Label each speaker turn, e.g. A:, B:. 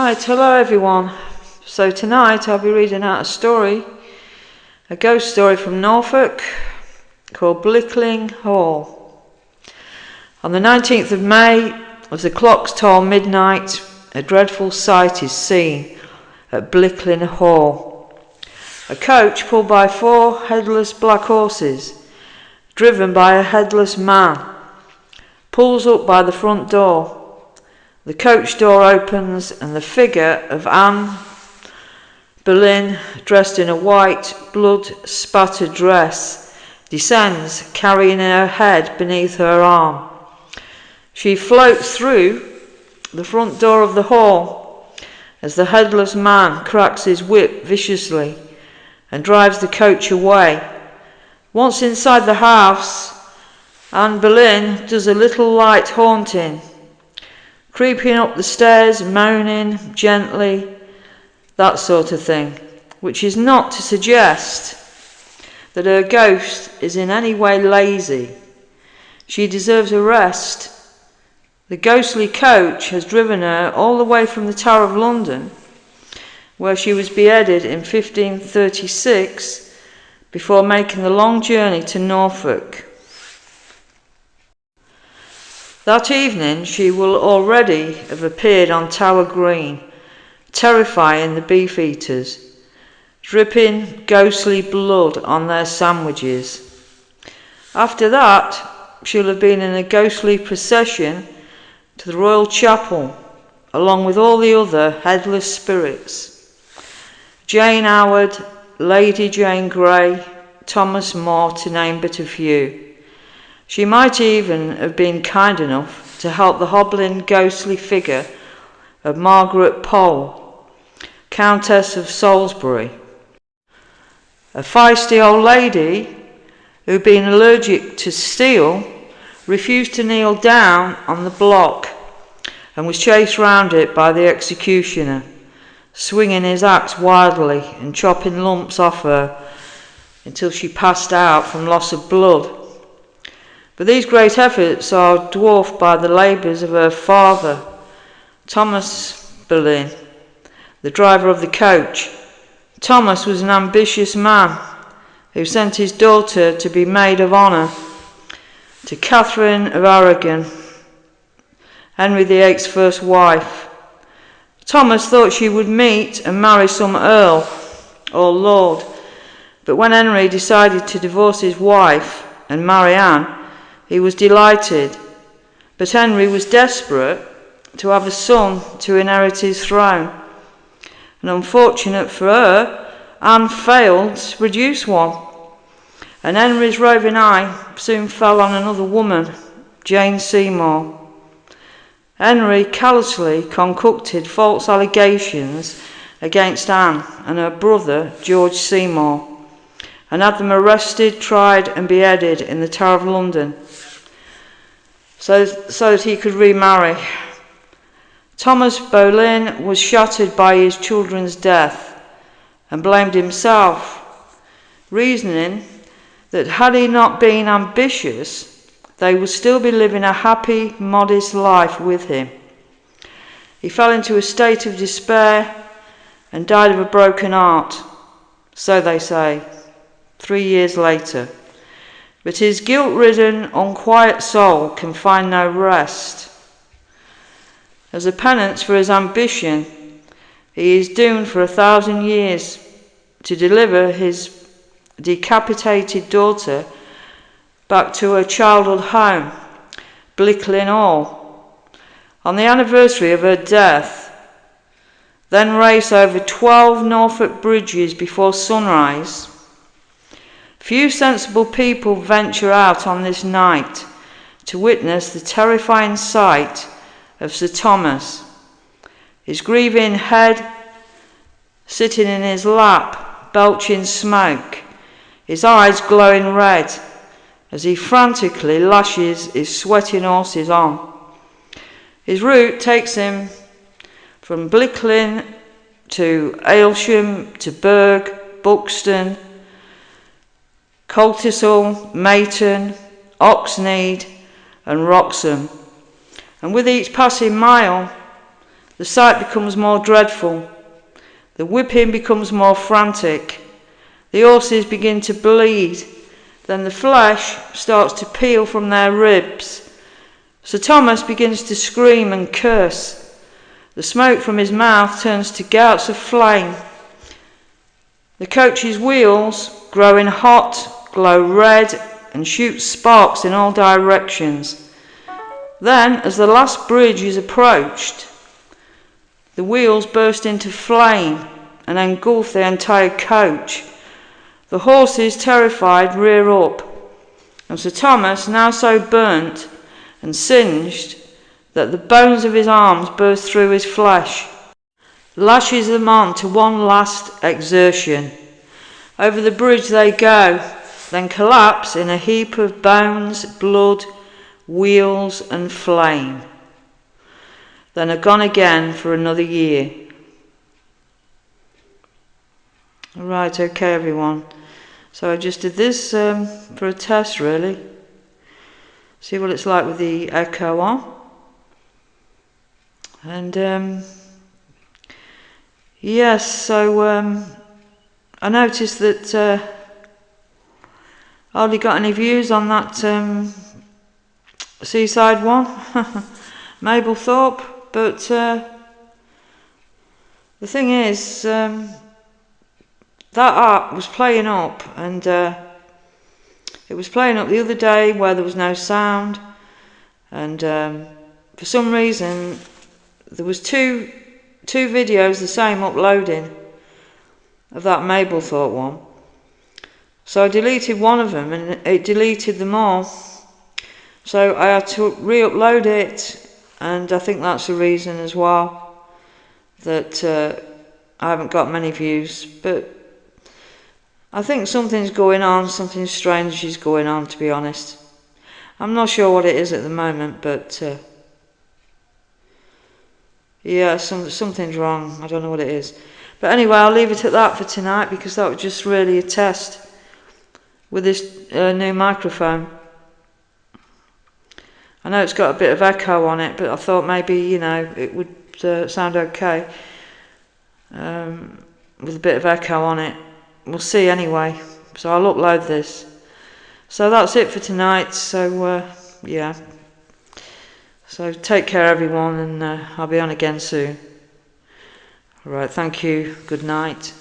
A: Right, hello everyone. So tonight I'll be reading out a ghost story from Norfolk called Blickling Hall. On the 19th of May, as the clocks toll midnight, a dreadful sight is seen at Blickling Hall. A coach pulled by 4 headless black horses, driven by a headless man, pulls up by the front door. The coach door opens and the figure of Anne Boleyn, dressed in a white, blood-spattered dress, descends, carrying her head beneath her arm. She floats through the front door of the hall as the headless man cracks his whip viciously and drives the coach away. Once inside the house, Anne Boleyn does a little light haunting, creeping up the stairs, moaning gently, that sort of thing, which is not to suggest that her ghost is in any way lazy. She deserves a rest. The ghostly coach has driven her all the way from the Tower of London, where she was beheaded in 1536, before making the long journey to Norfolk. That evening she will already have appeared on Tower Green, terrifying the beef-eaters, dripping ghostly blood on their sandwiches. After that, she'll have been in a ghostly procession to the Royal Chapel, along with all the other headless spirits: Jane Howard, Lady Jane Grey, Thomas More, to name but a few. She might even have been kind enough to help the hobbling ghostly figure of Margaret Pole, Countess of Salisbury, a feisty old lady who, being allergic to steel, refused to kneel down on the block and was chased round it by the executioner, swinging his axe wildly and chopping lumps off her until she passed out from loss of blood. But these great efforts are dwarfed by the labours of her father, Thomas Boleyn, the driver of the coach. Thomas was an ambitious man who sent his daughter to be maid of honour to Catherine of Aragon, Henry VIII's first wife. Thomas thought she would meet and marry some earl or lord, but when Henry decided to divorce his wife and marry Anne, he was delighted. But Henry was desperate to have a son to inherit his throne, and unfortunate for her, Anne failed to produce one, and Henry's roving eye soon fell on another woman, Jane Seymour. Henry callously concocted false allegations against Anne and her brother George Seymour, and had them arrested, tried and beheaded in the Tower of London, so that he could remarry. Thomas Boleyn was shattered by his children's death and blamed himself, reasoning that had he not been ambitious, they would still be living a happy, modest life with him. He fell into a state of despair and died of a broken heart, so they say, 3 years later. But his guilt-ridden, unquiet soul can find no rest. As a penance for his ambition, he is doomed for 1,000 years to deliver his decapitated daughter back to her childhood home, Blickling Hall, on the anniversary of her death, then race over 12 Norfolk bridges before sunrise. Few sensible people venture out on this night to witness the terrifying sight of Sir Thomas, his grieving head sitting in his lap, belching smoke, his eyes glowing red as he frantically lashes his sweating horses on. His route takes him from Blickling to Aylsham to Berg, Buxton, Coltishall, Mayton, Oxnead and Wroxham, and with each passing mile The sight becomes more dreadful. The whipping becomes more frantic. The horses begin to bleed. Then the flesh starts to peel from their ribs. Sir Thomas begins to scream and curse. The smoke from his mouth turns to gouts of flame. The coach's wheels, growing hot, glow red and shoot sparks in all directions. Then, as the last bridge is approached, the wheels burst into flame and engulf the entire coach. The horses, terrified, rear up, and Sir Thomas, now so burnt and singed that the bones of his arms burst through his flesh, lashes them on to one last exertion. Over the bridge they go, then collapse in a heap of bones, blood, wheels and flame. Then are gone again for another year. Right, okay everyone. So I just did this for a test really. See what it's like with the echo on. And yes, so I noticed that I hardly got any views on that seaside one, Mablethorpe, but the thing is, that app was playing up, and it was playing up the other day where there was no sound, and for some reason there was two videos the same uploading of that Mablethorpe one. So I deleted one of them and it deleted them all. So I had to re-upload it, and I think that's the reason as well that I haven't got many views. But I think something's going on, something strange is going on, to be honest. I'm not sure what it is at the moment, but yeah, something's wrong. I don't know what it is. But anyway, I'll leave it at that for tonight, because that was just really a test with this new microphone. I know it's got a bit of echo on it, but I thought maybe, you know, it would sound okay with a bit of echo on it. We'll see anyway. So I'll upload this. So that's it for tonight. So yeah. So take care everyone, and I'll be on again soon. Alright, thank you. Good night.